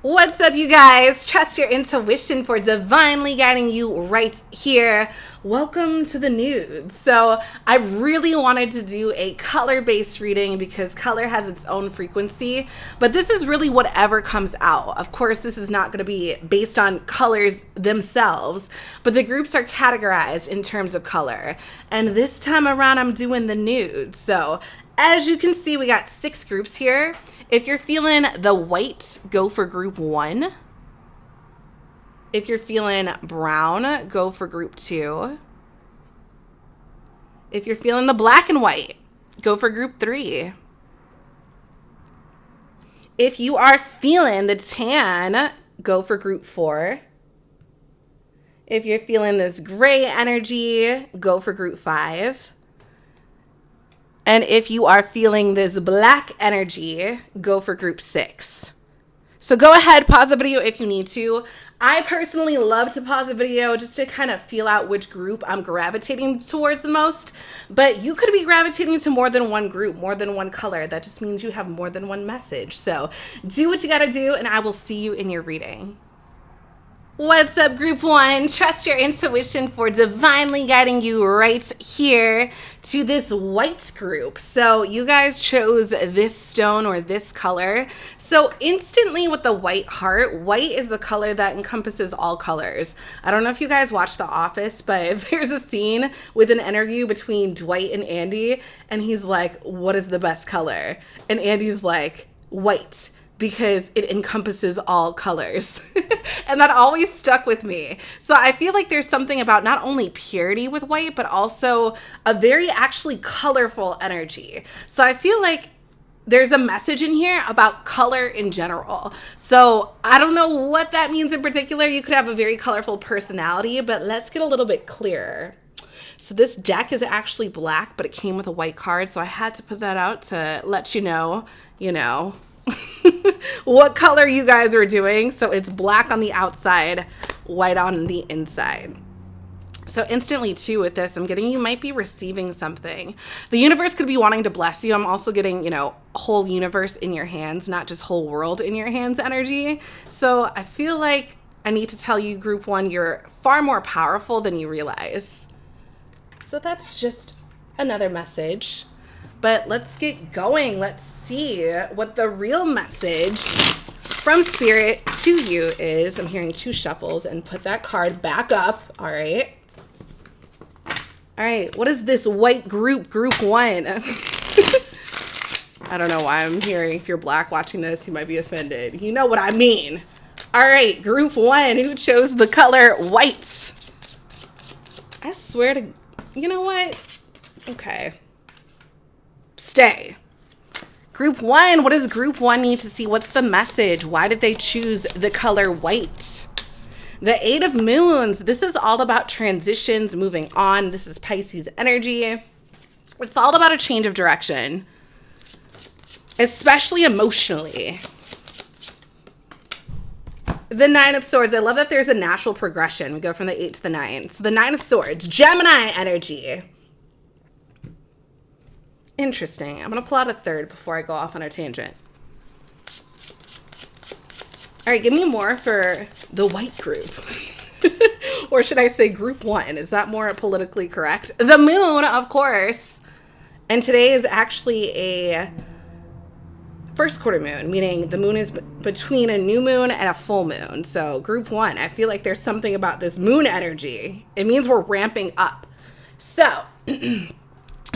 What's up, you guys? Trust your intuition for divinely guiding you right here. Welcome to the nudes. So I really wanted to do a color-based reading because color has its own frequency, but this is really whatever comes out. Of course, this is not going to be based on colors themselves, but the groups are categorized in terms of color. And this time around, I'm doing the nudes. So as you can see, we got 6 groups here. If you're feeling the white, go for group 1. If you're feeling brown, go for group 2. If you're feeling the black and white, go for group 3. If you are feeling the tan, go for group 4. If you're feeling this gray energy, go for group 5. And if you are feeling this black energy, go for group 6. So go ahead, pause the video if you need to. I personally love to pause the video just to kind of feel out which group I'm gravitating towards the most. But you could be gravitating to more than one group, more than one color. That just means you have more than one message. So do what you gotta do, and I will see you in your reading. What's up, group 1? Trust your intuition for divinely guiding you right here to this white group. So you guys chose this stone or this color. So instantly with the white heart, white is the color that encompasses all colors. I don't know if you guys watch The Office, but there's a scene with an interview between Dwight and Andy, and he's like, what is the best color? And Andy's like, white, because it encompasses all colors. And that always stuck with me. So I feel like there's something about not only purity with white, but also a very actually colorful energy. So I feel like there's a message in here about color in general. So I don't know what that means in particular. You could have a very colorful personality, but let's get a little bit clearer. So this deck is actually black, but it came with a white card. So I had to put that out to let you know, what color you guys are doing. So it's black on the outside, white on the inside. So instantly too with this, I'm getting you might be receiving something. The universe could be wanting to bless you. I'm also getting, whole universe in your hands, not just whole world in your hands energy. So I feel like I need to tell you, group 1, you're far more powerful than you realize. So that's just another message. But let's get going. Let's see what the real message from Spirit to you is. I'm hearing 2 shuffles, and put that card back up. All right. All right. What is this white group 1? I don't know why I'm hearing, if you're black watching this, you might be offended. You know what I mean. All right. Group 1, who chose the color white? I swear to, you know what? Okay. Stay. Group 1, what does group 1 need to see? What's the message? Why did they choose the color white? The 8 of Moons. This is all about transitions, moving on. This is Pisces energy. It's all about a change of direction, especially emotionally. The 9 of Swords. I love that there's a natural progression. We go from the 8 to the 9. So the 9 of Swords, Gemini energy. Interesting. I'm going to pull out a third before I go off on a tangent. All right, give me more for the white group. Or should I say group 1? Is that more politically correct? The moon, of course. And today is actually a first quarter moon, meaning the moon is between a new moon and a full moon. So group 1, I feel like there's something about this moon energy. It means we're ramping up. So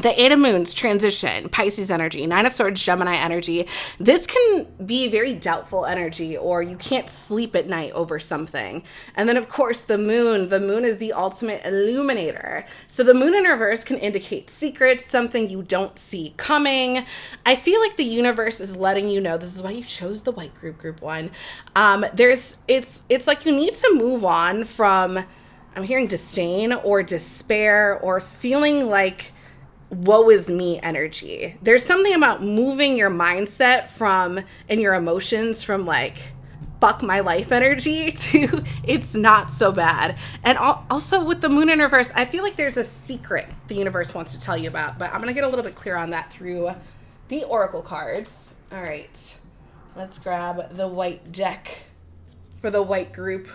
the 8 of Moons, transition, Pisces energy, 9 of Swords, Gemini energy. This can be very doubtful energy, or you can't sleep at night over something. And then, of course, the moon is the ultimate illuminator. So the moon in reverse can indicate secrets, something you don't see coming. I feel like the universe is letting you know, this is why you chose the white group 1. It's like you need to move on from, I'm hearing disdain or despair or feeling like woe is me energy. There's something about moving your mindset from, and your emotions from like fuck my life energy to it's not so bad. And also with the moon in reverse, I feel like there's a secret the universe wants to tell you about, but I'm going to get a little bit clear on that through the oracle cards. All right, let's grab the white deck for the white group.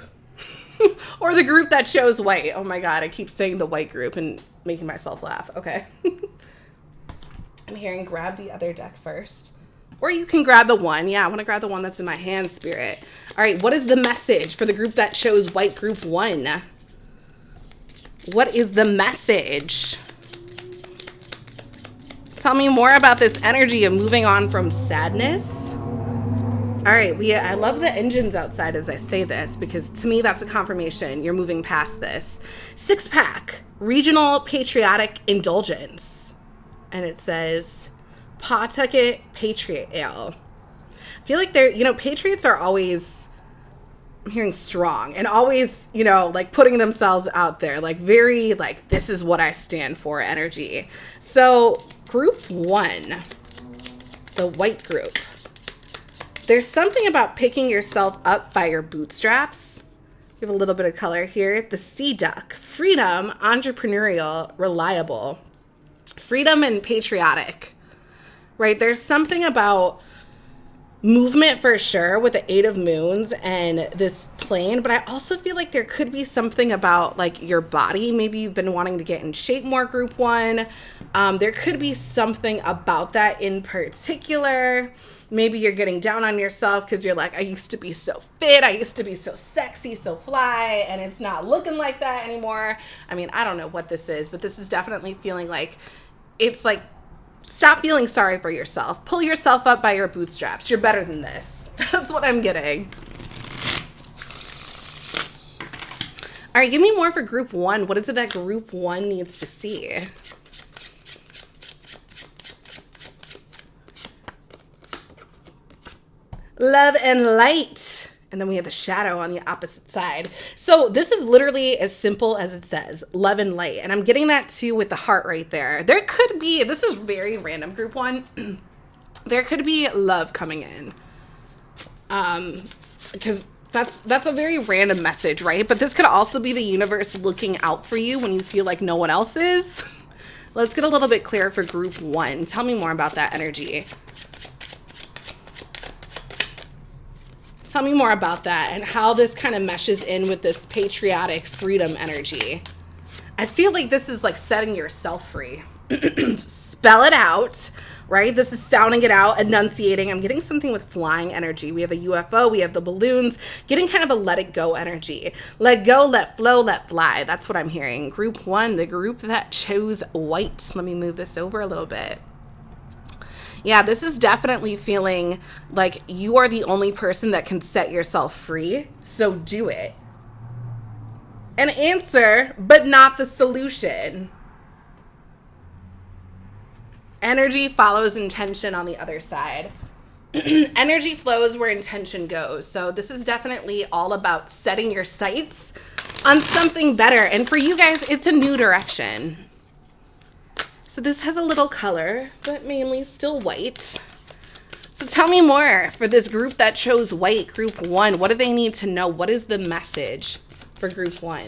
Or the group that chose white. Oh my God, I keep saying the white group and making myself laugh. Okay. I'm hearing grab the other deck first. Or you can grab the one. Yeah, I want to grab the one that's in my hand, Spirit. All right, what is the message for the group that chose white, group 1? What is the message? Tell me more about this energy of moving on from sadness. All right, I love the engines outside as I say this, because to me that's a confirmation you're moving past this. 6-pack, regional patriotic indulgence. And it says Pawtucket Patriot Ale. I feel like patriots are always, I'm hearing strong, and always, like putting themselves out there, like very, like, this is what I stand for energy. So group 1, the white group. There's something about picking yourself up by your bootstraps. We have a little bit of color here. The sea duck, freedom, entrepreneurial, reliable, freedom and patriotic, right? There's something about movement for sure with the 8 of moons and this plane, but I also feel like there could be something about like your body. Maybe you've been wanting to get in shape more, group 1. There could be something about that in particular. Maybe you're getting down on yourself because you're like, I used to be so fit. I used to be so sexy, so fly, and it's not looking like that anymore. I mean, I don't know what this is, but this is definitely feeling like it's like, stop feeling sorry for yourself. Pull yourself up by your bootstraps. You're better than this. That's what I'm getting. All right, give me more for group 1. What is it that group 1 needs to see? Love and light. And then we have the shadow on the opposite side. So this is literally as simple as it says, love and light. And I'm getting that too with the heart right there. There could be, this is very random, group 1. There could be love coming in. Because that's a very random message, right? But this could also be the universe looking out for you when you feel like no one else is. Let's get a little bit clearer for group 1. Tell me more about that energy. Tell me more about that and how this kind of meshes in with this patriotic freedom energy. I feel like this is like setting yourself free. Spell it out, right? This is sounding it out, enunciating. I'm getting something with flying energy. We have a UFO, we have the balloons, getting kind of a let it go energy. Let go, let flow, let fly. That's what I'm hearing. Group 1, the group that chose white. Let me move this over a little bit. Yeah, this is definitely feeling like you are the only person that can set yourself free. So do it. An answer, but not the solution. Energy follows intention on the other side. Energy flows where intention goes. So this is definitely all about setting your sights on something better. And for you guys, it's a new direction. So this has a little color, but mainly still white. So tell me more for this group that chose white, group 1. What do they need to know? What is the message for group 1?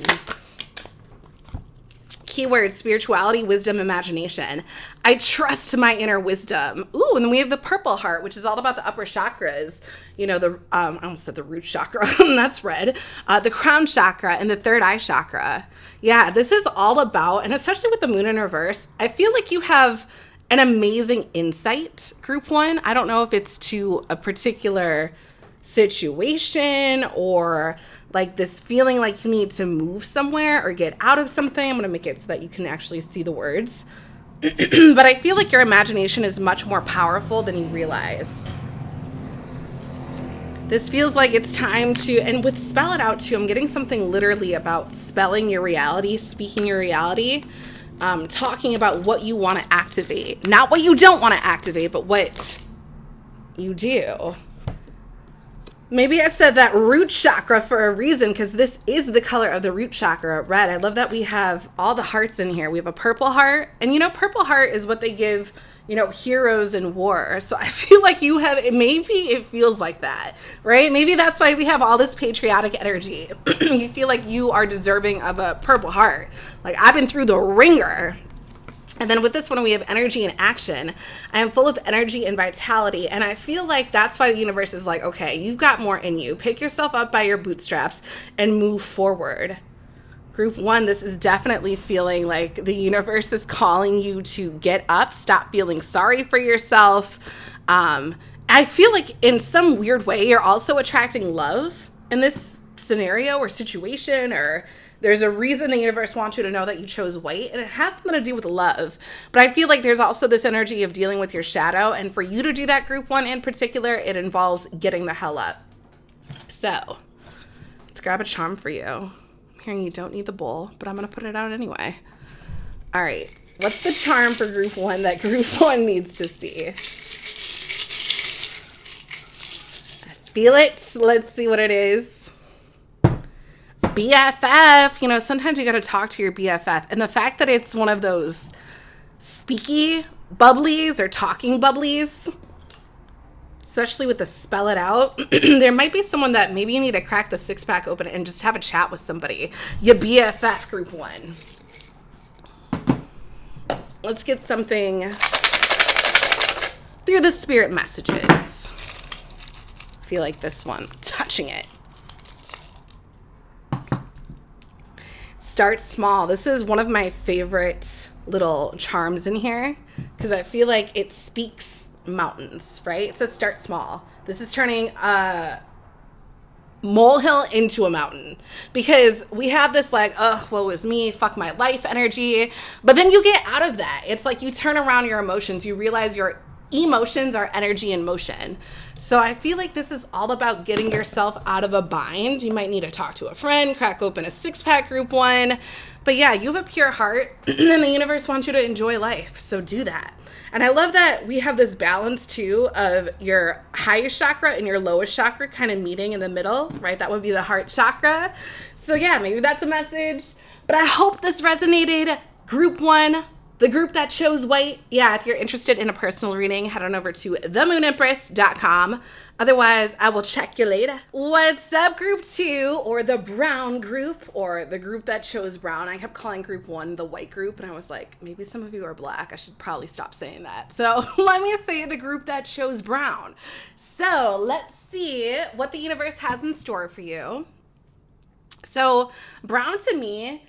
Keyword, spirituality, wisdom, imagination. I trust my inner wisdom. Ooh, and then we have the purple heart, which is all about the upper chakras. You know, I almost said the root chakra. That's red. The crown chakra and the third eye chakra. Yeah, this is all about, and especially with the moon in reverse, I feel like you have an amazing insight, group 1. I don't know if it's to a particular situation or like this feeling like you need to move somewhere or get out of something. I'm going to make it so that you can actually see the words. But I feel like your imagination is much more powerful than you realize. This feels like it's time to, and with spell it out too, I'm getting something literally about spelling your reality, speaking your reality, talking about what you want to activate. Not what you don't want to activate, but what you do. Maybe I said that root chakra for a reason, because this is the color of the root chakra, red. I love that we have all the hearts in here. We have a purple heart, and you know, purple heart is what they give, you know, heroes in war. So I feel like you have, maybe it feels like that, right? Maybe that's why we have all this patriotic energy. You feel like you are deserving of a purple heart. Like, I've been through the ringer, And then with this one, we have energy and action. I am full of energy and vitality. And I feel like that's why the universe is like, okay, you've got more in you. Pick yourself up by your bootstraps and move forward. Group 1, this is definitely feeling like the universe is calling you to get up, stop feeling sorry for yourself. I feel like in some weird way, you're also attracting love in this scenario or situation, or there's a reason the universe wants you to know that you chose white, and it has something to do with love. But I feel like there's also this energy of dealing with your shadow, and for you to do that, Group 1 in particular, it involves getting the hell up. So let's grab a charm for you. I'm hearing you don't need the bowl, but I'm going to put it out anyway. All right, what's the charm for Group 1 that Group 1 needs to see? I feel it. Let's see what it is. BFF, you know, sometimes you got to talk to your BFF. And the fact that it's one of those speaky bubblies or talking bubblies, especially with the spell it out, there might be someone that maybe you need to crack the 6-pack open and just have a chat with somebody. Your BFF, Group 1. Let's get something through the spirit messages. I feel like this one, touching it. Start small. This is one of my favorite little charms in here because I feel like it speaks mountains, right? It says start small. This is turning a molehill into a mountain because we have this like, oh, woe is me, fuck my life energy. But then you get out of that. It's like you turn around your emotions. You realize your emotions are energy in motion. So I feel like this is all about getting yourself out of a bind. You might need to talk to a friend, crack open a 6-pack, Group 1. But yeah, you have a pure heart and the universe wants you to enjoy life. So do that. And I love that we have this balance too of your highest chakra and your lowest chakra kind of meeting in the middle, right? That would be the heart chakra. So yeah, maybe that's a message. But I hope this resonated. Group 1. The group that chose white, yeah, if you're interested in a personal reading, head on over to themoonempress.com. Otherwise, I will check you later. What's up, Group 2, or the brown group, or the group that chose brown? I kept calling Group 1 the white group, and I was like, maybe some of you are black. I should probably stop saying that. So let me say the group that chose brown. So let's see what the universe has in store for you. So brown to me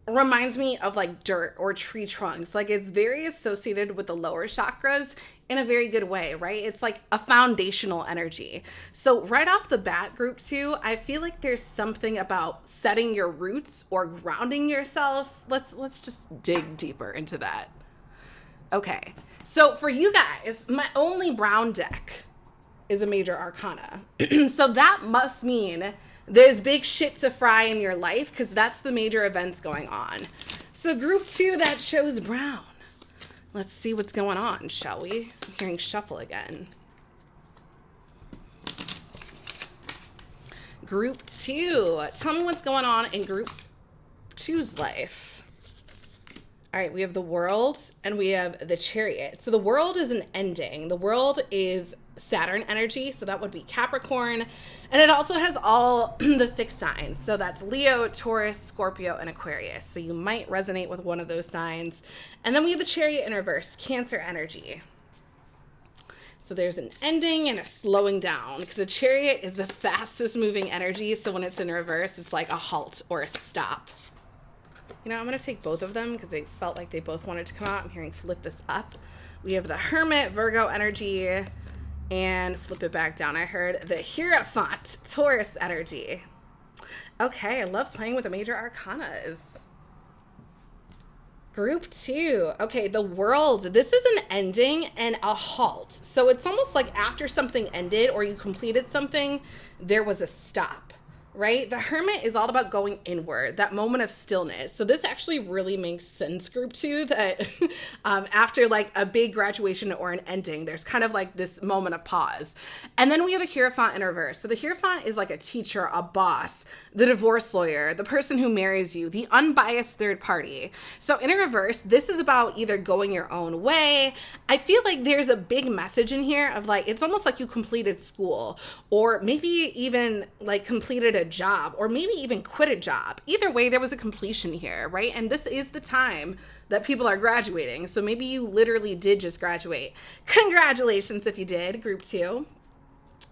reminds me of like dirt or tree trunks. Like it's very associated with the lower chakras in a very good way, right? It's like a foundational energy. So right off the bat, Group 2, I feel like there's something about setting your roots or grounding yourself. Let's just dig deeper into that. Okay. So for you guys, my only brown deck is a major arcana. So that must mean there's big shit to fry in your life because that's the major events going on. So Group 2 that chose brown. Let's see what's going on, shall we? I'm hearing shuffle again. Group 2. Tell me what's going on in Group 2's life. All right, we have the World and we have the Chariot. So the World is an ending. The World is Saturn energy, so that would be Capricorn, and it also has all the fixed signs. So that's Leo, Taurus, Scorpio, and Aquarius. So you might resonate with one of those signs. And then we have the Chariot in reverse, Cancer energy. So there's an ending and a slowing down because the Chariot is the fastest moving energy. So when it's in reverse, it's like a halt or a stop. You know, I'm going to take both of them because they felt like they both wanted to come out. I'm hearing flip this up. We have the Hermit, Virgo energy, and flip it back down. I heard the Hierophant, Taurus energy. Okay, I love playing with the major arcanas. Group 2. Okay, the World. This is an ending and a halt. So it's almost like after something ended or you completed something, there was a stop, right? The Hermit is all about going inward, that moment of stillness. So this actually really makes sense, Group 2, that after like a big graduation or an ending, there's kind of like this moment of pause. And then we have the Hierophant in reverse. So the Hierophant is like a teacher, a boss, the divorce lawyer, the person who marries you, the unbiased third party. So in reverse, this is about either going your own way. I feel like there's a big message in here of like, it's almost like you completed school or maybe even like completed a a job, or maybe even quit a job. Either way, there was a completion here, right? And this is the time that people are graduating. So maybe you literally did just graduate. Congratulations if you did, group 2.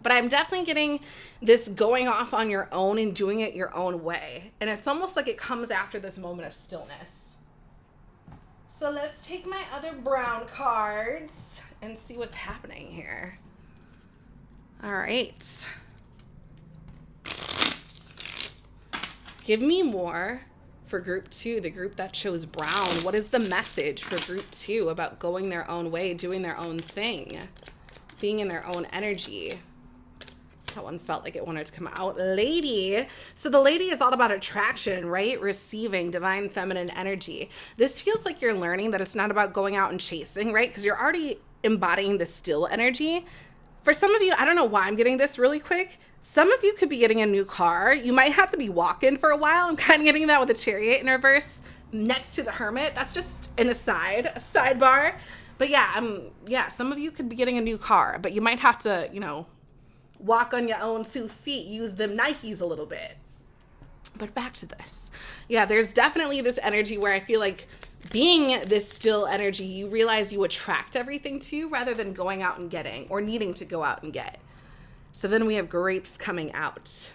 But I'm definitely getting this going off on your own and doing it your own way. And it's almost like it comes after this moment of stillness. So let's take my other brown cards and see what's happening here. All right. Give me more for group 2, the group that chose brown. What is the message for group 2 about going their own way, doing their own thing, being in their own energy? That one felt like it wanted to come out. Lady. So the lady is all about attraction, right? Receiving divine feminine energy. This feels like you're learning that it's not about going out and chasing, right? Because you're already embodying the still energy. For some of you, I don't know why I'm getting this really quick. Some of you could be getting a new car. You might have to be walking for a while. I'm kind of getting that with the Chariot in reverse next to the Hermit. That's just an aside, a sidebar. But yeah, some of you could be getting a new car, but you might have to, walk on your own 2 feet, use them Nikes a little bit. But back to this. Yeah, there's definitely this energy where I feel like being this still energy, you realize you attract everything to you rather than going out and getting or needing to go out and get. So then we have grapes coming out.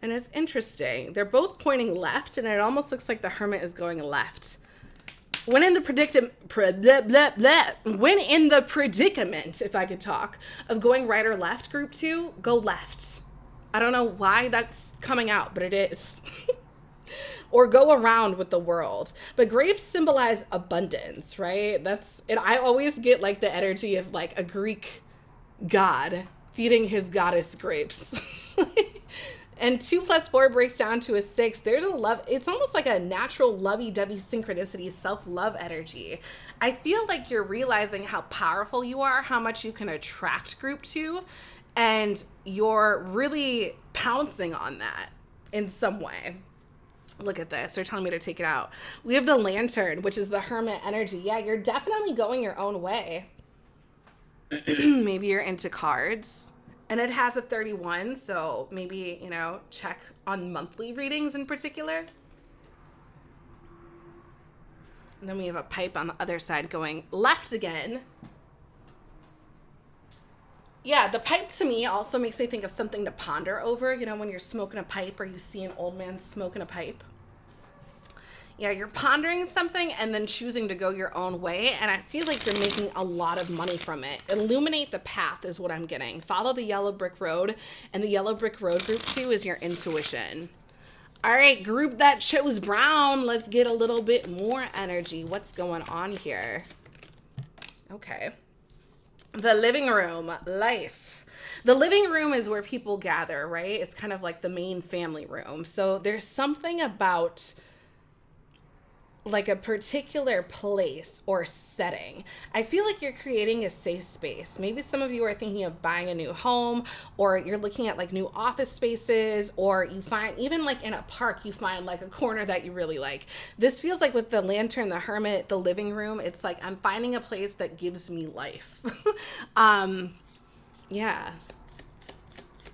And it's interesting. They're both pointing left, and it almost looks like the Hermit is going left. When in the predicament, if I could talk, of going right or left, group 2, go left. I don't know why that's coming out, but it is. Or go around with the world. But grapes symbolize abundance, right? That's it. I always get like the energy of like a Greek god feeding his goddess grapes. And 2 + 4 breaks down to a 6. There's a love. It's almost like a natural lovey-dovey synchronicity, self-love energy. I feel like you're realizing how powerful you are, how much you can attract group 2, and you're really pouncing on that in some way. Look at this. They're telling me to take it out. We have the Lantern, which is the Hermit energy. Yeah, you're definitely going your own way. Maybe you're into cards. And it has a 31, so maybe, check on monthly readings in particular. And then we have a pipe on the other side going left again. Yeah, the pipe to me also makes me think of something to ponder over, when you're smoking a pipe or you see an old man smoking a pipe. Yeah, you're pondering something and then choosing to go your own way. And I feel like you're making a lot of money from it. Illuminate the path is what I'm getting. Follow the yellow brick road. And the yellow brick road, group 2, is your intuition. All right, group that chose brown. Let's get a little bit more energy. What's going on here? Okay. The living room, life. The living room is where people gather, right? It's kind of like the main family room. So there's something about like a particular place or setting. I feel like you're creating a safe space. Maybe some of you are thinking of buying a new home, or you're looking at like new office spaces, or you find even like in a park, you find like a corner that you really like. This feels like with the Lantern, the Hermit, the living room, it's like I'm finding a place that gives me life. Yeah.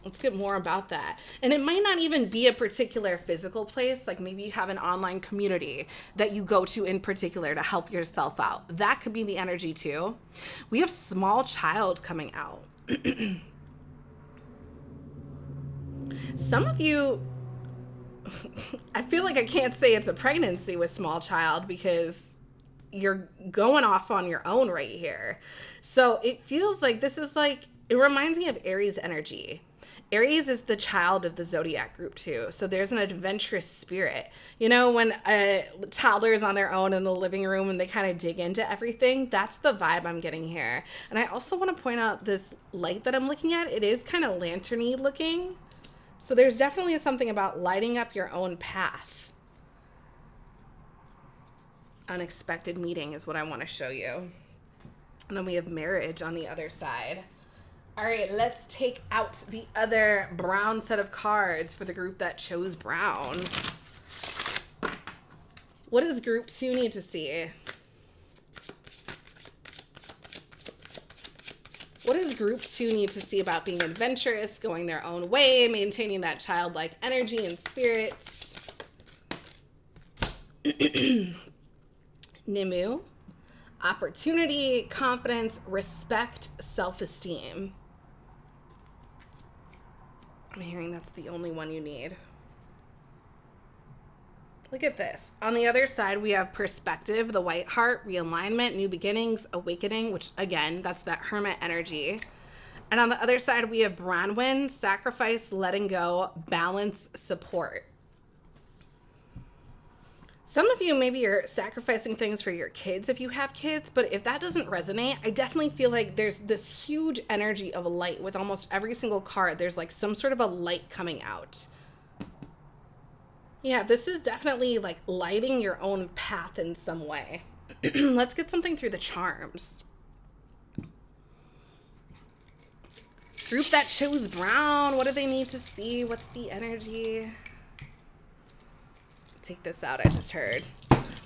Let's get more about that. And it might not even be a particular physical place. Like maybe you have an online community that you go to in particular to help yourself out. That could be the energy too. We have small child coming out. Some of you, I feel like I can't say it's a pregnancy with small child because you're going off on your own right here. So it feels like this is like, it reminds me of Aries energy. Aries is the child of the zodiac group too. So there's an adventurous spirit. When a toddler is on their own in the living room and they kind of dig into everything, that's the vibe I'm getting here. And I also want to point out this light that I'm looking at. It is kind of lantern-y looking. So there's definitely something about lighting up your own path. Unexpected meeting is what I want to show you. And then we have marriage on the other side. All right, let's take out the other brown set of cards for the group that chose brown. What does group 2 need to see? What does group 2 need to see about being adventurous, going their own way, maintaining that childlike energy and spirits? Nimu. Opportunity, confidence, respect, self-esteem. I'm hearing that's the only one you need. Look at this. On the other side, we have perspective, the white heart, realignment, new beginnings, awakening, which again, that's that hermit energy. And on the other side, we have Bronwyn, sacrifice, letting go, balance, support. Some of you maybe are sacrificing things for your kids if you have kids, but if that doesn't resonate, I definitely feel like there's this huge energy of light with almost every single card. There's like some sort of a light coming out. Yeah, this is definitely like lighting your own path in some way. Let's get something through the charms. Group that chose brown. What do they need to see? What's the energy? Take this out, I just heard.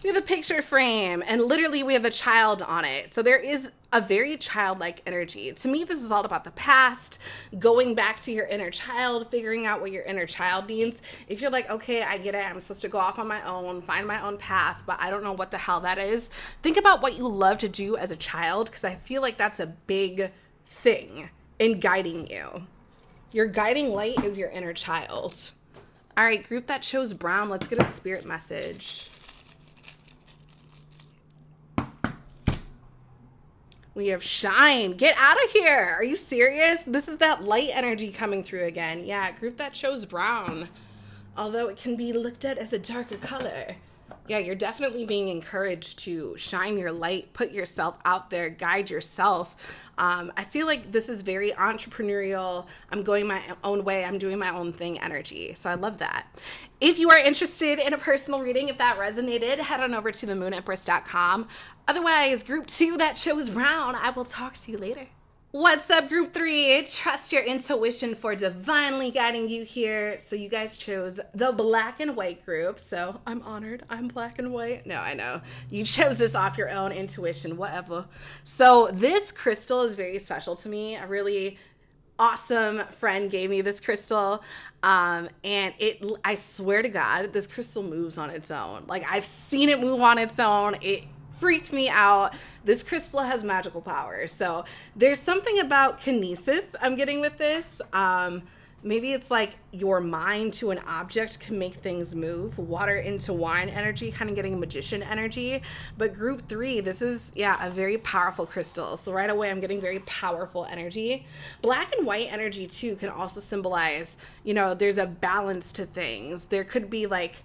We have a picture frame, and literally we have a child on it. So there is a very childlike energy. To me, this is all about the past, going back to your inner child, figuring out what your inner child needs. If you're like, okay, I get it, I'm supposed to go off on my own, find my own path, but I don't know what the hell that is. Think about what you love to do as a child, because I feel like that's a big thing in guiding you. Your guiding light is your inner child. All right, group that chose brown. Let's get a spirit message. We have shine. Get out of here. Are you serious? This is that light energy coming through again. Yeah, group that chose brown. Although it can be looked at as a darker color. Yeah, you're definitely being encouraged to shine your light, put yourself out there, guide yourself. I feel like this is very entrepreneurial. I'm going my own way. I'm doing my own thing energy. So I love that. If you are interested in a personal reading, if that resonated, head on over to theMoonEmpress.com. Otherwise, group 2 that chose brown, I will talk to you later. What's up, group 3? Trust your intuition for divinely guiding you here. So you guys chose the black and white group. So I'm honored. I'm black and white. No, I know. You chose this off your own intuition, whatever. So this crystal is very special to me. A really awesome friend gave me this crystal. And I swear to God, this crystal moves on its own. Like, I've seen it move on its own. It freaked me out. This crystal has magical powers. So there's something about kinesis I'm getting with this. Maybe it's like your mind to an object can make things move. Water into wine energy, kind of getting magician energy. But group 3, this is, yeah, a very powerful crystal. So right away, I'm getting very powerful energy. Black and white energy too can also symbolize, you know, there's a balance to things. There could be like,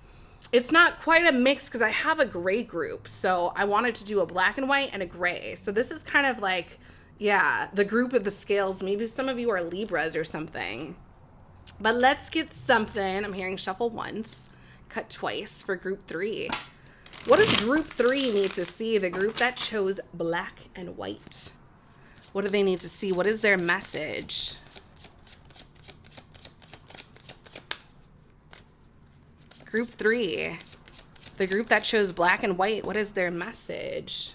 it's not quite a mix because I have a gray group. So I wanted to do a black and white and a gray. So this is kind of like, yeah, the group of the scales. Maybe some of you are Libras or something. But let's get something. I'm hearing shuffle once, cut twice for group 3. What does group 3 need to see? The group that chose black and white. What do they need to see? What is their message? Group 3, the group that chose black and white, what is their message?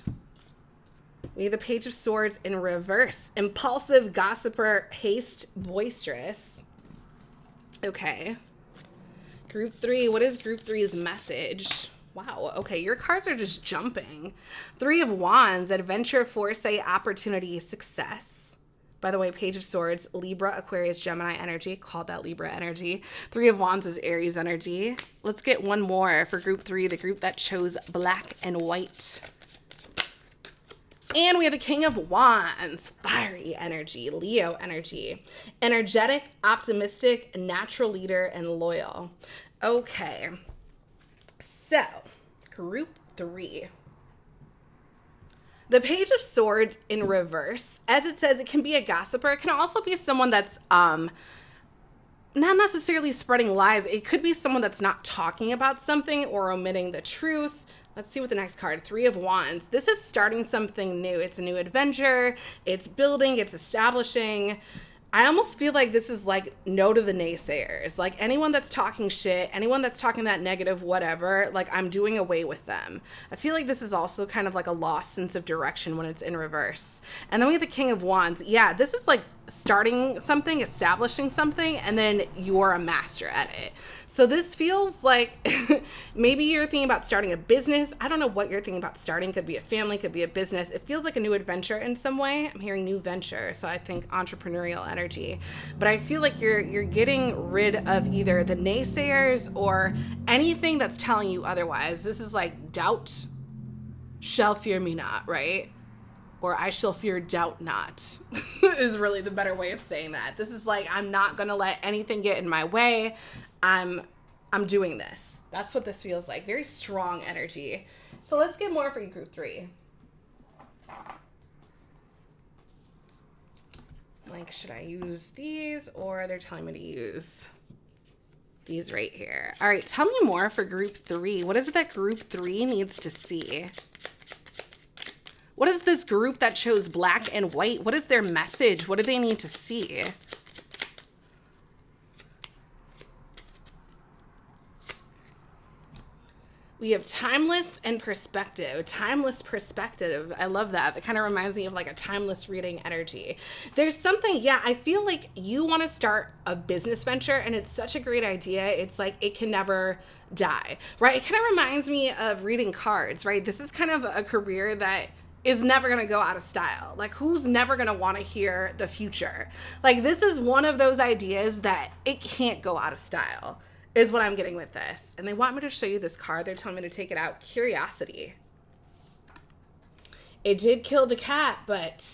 We have the Page of Swords in reverse. Impulsive, gossiper, haste, boisterous. Okay. Group 3, what is group 3's message? Wow, okay, your cards are just jumping. 3 of Wands, adventure, foresight, opportunity, success. By the way, Page of Swords, Libra, Aquarius, Gemini energy. Call that Libra energy. 3 of Wands is Aries energy. Let's get one more for group 3, the group that chose black and white. And we have the King of Wands, fiery energy, Leo energy. Energetic, optimistic, natural leader, and loyal. Okay. So, group 3. The Page of Swords in reverse, as it says, it can be a gossiper. It can also be someone that's not necessarily spreading lies. It could be someone that's not talking about something or omitting the truth. Let's see what the next card, 3 of Wands. This is starting something new. It's a new adventure. It's building. It's establishing. I almost feel like this is like no to the naysayers. Like anyone that's talking shit, anyone that's talking that negative whatever, like I'm doing away with them. I feel like this is also kind of like a lost sense of direction when it's in reverse. And then we have the King of Wands. Yeah, this is like starting something, establishing something, and then you're a master at it. So this feels like maybe you're thinking about starting a business. I don't know what you're thinking about starting. Could be a family, could be a business. It feels like a new adventure in some way. I'm hearing new venture, so I think entrepreneurial energy. But I feel like you're getting rid of either the naysayers or anything that's telling you otherwise. This is like doubt shall fear me not, right? Or I shall fear doubt not is really the better way of saying that. This is like, I'm not going to let anything get in my way. I'm doing this. That's what this feels like. Very strong energy. So let's get more for you, group 3. Like, should I use these or they're telling me to use these right here? All right, tell me more for group 3. What is it that group 3 needs to see? What is this group that chose black and white? What is their message? What do they need to see? We have timeless and perspective. Timeless perspective. I love that. That kind of reminds me of like a timeless reading energy. There's something, yeah, I feel like you want to start a business venture and it's such a great idea. It's like it can never die, right? It kind of reminds me of reading cards, right? This is kind of a career that is never going to go out of style. Like who's never going to want to hear the future? Like this is one of those ideas that it can't go out of style. Is what I'm getting with this. And they want me to show you this card. They're telling me to take it out. Curiosity. It did kill the cat, but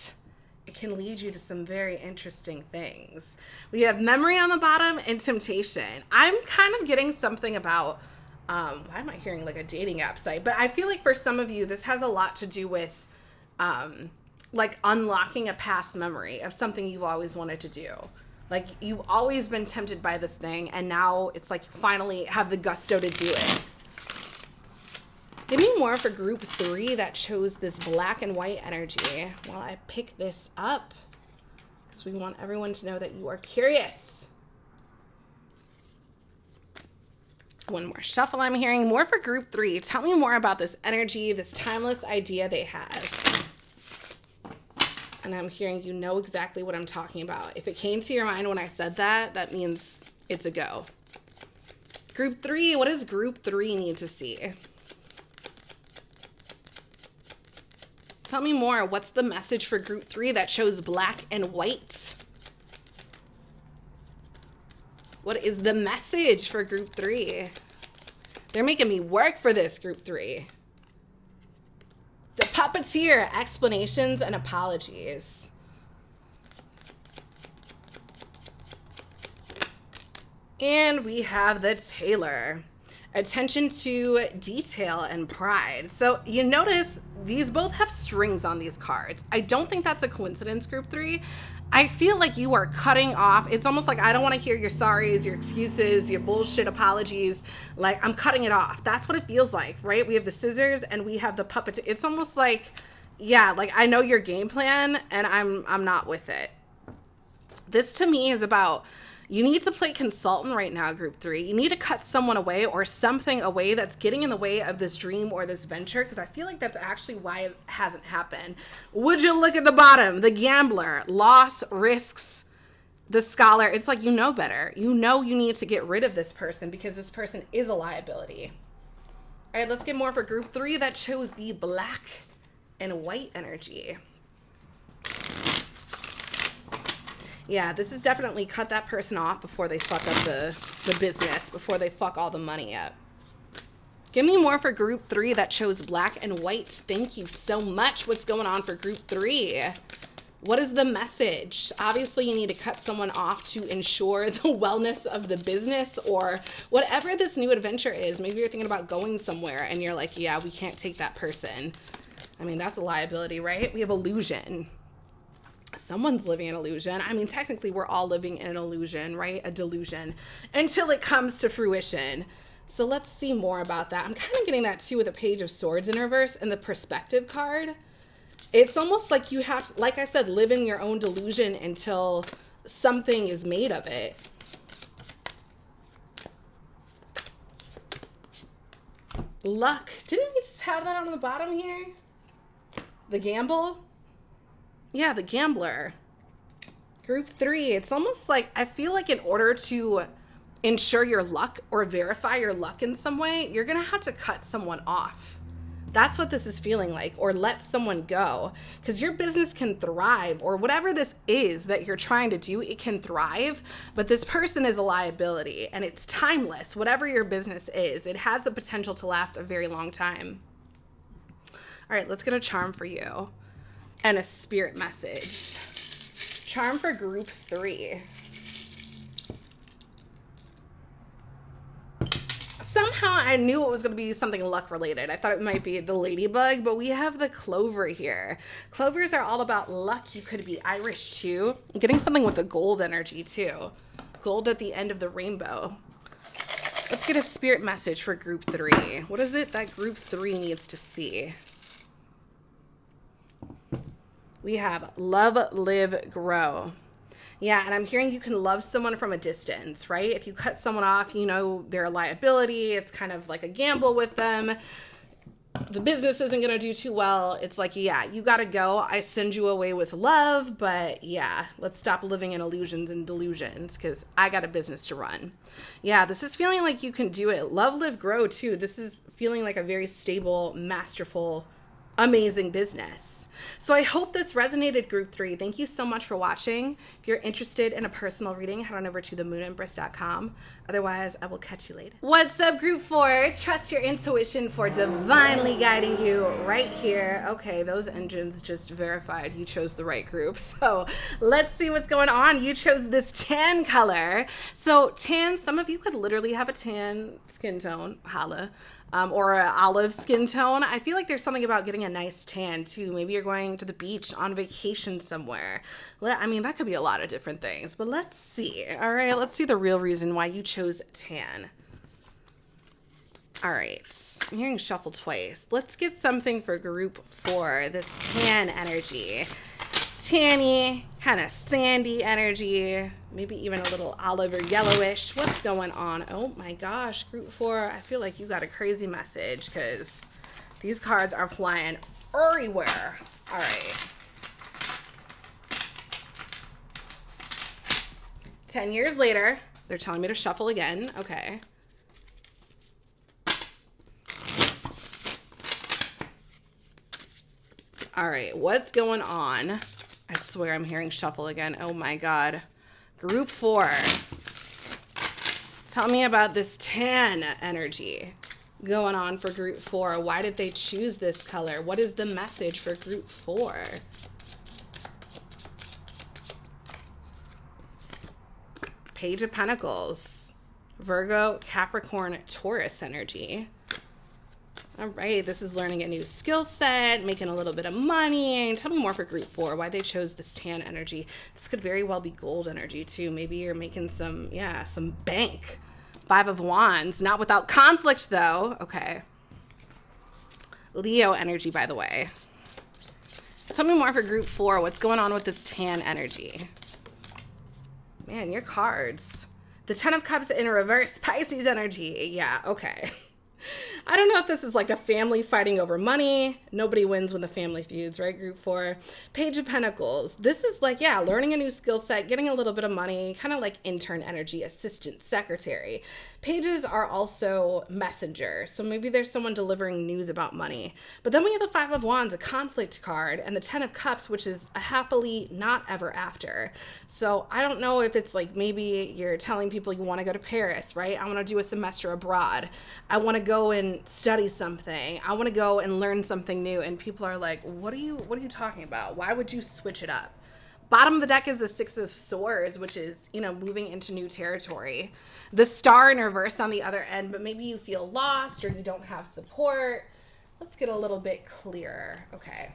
it can lead you to some very interesting things. We have memory on the bottom and temptation. I'm kind of getting something about, why am I hearing like a dating app site? But I feel like for some of you, this has a lot to do with like unlocking a past memory of something you've always wanted to do. Like you've always been tempted by this thing and now it's like you finally have the gusto to do it. Give me more for group 3 that chose this black and white energy while I pick this up because we want everyone to know that you are curious. One more shuffle I'm hearing. More for group 3. Tell me more about this energy, this timeless idea they have. And I'm hearing you know exactly what I'm talking about. If it came to your mind when I said that, that means it's a go. Group 3, what does group 3 need to see? Tell me more. What's the message for group 3 that shows black and white? What is the message for group 3? They're making me work for this, group 3. The puppeteer, explanations and apologies. And we have the tailor, attention to detail and pride. So you notice these both have strings on these cards. I don't think that's a coincidence, group 3. I feel like you are cutting off. It's almost like I don't want to hear your sorries, your excuses, your bullshit apologies. Like I'm cutting it off. That's what it feels like, right? We have the scissors and we have the puppet. It's almost like, yeah, like I know your game plan and I'm not with it. This to me is about, you need to play consultant right now, group 3. You need to cut someone away or something away that's getting in the way of this dream or this venture, because I feel like that's actually why it hasn't happened. Would you look at the bottom? The gambler, loss, risks, the scholar. It's like you know better. You know you need to get rid of this person because this person is a liability. All right, let's get more for group 3 that chose the black and white energy. Yeah, this is definitely cut that person off before they fuck up the business, before they fuck all the money up. Give me more for group 3 that chose black and white. Thank you so much. What's going on for group 3? What is the message? Obviously, you need to cut someone off to ensure the wellness of the business or whatever this new adventure is. Maybe you're thinking about going somewhere and you're like, yeah, we can't take that person. I mean, that's a liability, right? We have illusion. Someone's living an illusion. I mean, technically, we're all living in an illusion, right? A delusion until it comes to fruition. So let's see more about that. I'm kind of getting that too with a Page of Swords in reverse and the perspective card. It's almost like you have to, like I said, live in your own delusion until something is made of it. Luck. Didn't we just have that on the bottom here? The gamble? Yeah, the gambler. Group 3. It's almost like, I feel like in order to ensure your luck or verify your luck in some way, you're going to have to cut someone off. That's what this is feeling like, or let someone go, because your business can thrive, or whatever this is that you're trying to do, it can thrive, but this person is a liability, and it's timeless. Whatever your business is, it has the potential to last a very long time. All right, let's get a charm for you and a spirit message. Charm for group 3. Somehow I knew it was going to be something luck related. I thought it might be the ladybug, but we have the clover here. Clovers are all about luck. You could be Irish too. I'm getting something with the gold energy too. Gold at the end of the rainbow. Let's get a spirit message for group 3. What is it that group 3 needs to see? We have love, live, grow. Yeah, and I'm hearing you can love someone from a distance, right? If you cut someone off, you know they're a liability. It's kind of like a gamble with them. The business isn't going to do too well. It's like, yeah, you got to go. I send you away with love, but yeah, let's stop living in illusions and delusions because I got a business to run. Yeah, this is feeling like you can do it. Love, live, grow too. This is feeling like a very stable, masterful, amazing business. So I hope this resonated, group 3. Thank you so much for watching. If you're interested in a personal reading, head on over to themoonempress.com. Otherwise, I will catch you later. What's up, group 4? Trust your intuition for divinely guiding you right here. Okay, those engines just verified you chose the right group. So let's see what's going on. You chose this tan color. So tan, some of you could literally have a tan skin tone, holla. Or an olive skin tone. I feel like there's something about getting a nice tan too. Maybe you're going to the beach on vacation somewhere. I mean, that could be a lot of different things, but let's see. All right, let's see the real reason why you chose tan. All right, I'm hearing shuffle twice. Let's get something for group 4, this tan energy. Tanny, kind of sandy energy, maybe even a little olive or yellowish. What's going on? Oh my gosh, group 4, I feel like you got a crazy message because these cards are flying everywhere. All right. 10 years later, they're telling me to shuffle again. Okay. All right, what's going on? I swear I'm hearing shuffle again. Oh my God. Group 4. Tell me about this tan energy going on for group 4. Why did they choose this color? What is the message for group 4? Page of Pentacles. Virgo, Capricorn, Taurus energy. All right, this is learning a new skill set, making a little bit of money. Tell me more for group 4, why they chose this tan energy. This could very well be gold energy too. Maybe you're making some, yeah, some bank. 5 of Wands, not without conflict though. Okay. Leo energy, by the way. Tell me more for group 4. What's going on with this tan energy? Man, your cards. The 10 of Cups in reverse, Pisces energy. Yeah, okay. I don't know if this is like a family fighting over money. Nobody wins when the family feuds, right? Group 4. Page of Pentacles. This is like, yeah, learning a new skill set, getting a little bit of money, kind of like intern energy, assistant, secretary. Pages are also messenger. So maybe there's someone delivering news about money. But then we have the 5 of Wands, a conflict card, and the 10 of Cups, which is a happily not ever after. So I don't know if it's like maybe you're telling people you want to go to Paris, right? I want to do a semester abroad. I want to go and study something. I want to go and learn something new. And people are like, what are you talking about? Why would you switch it up? Bottom of the deck is the 6 of Swords, which is, you know, moving into new territory. The Star in reverse on the other end, but maybe you feel lost or you don't have support. Let's get a little bit clearer. Okay.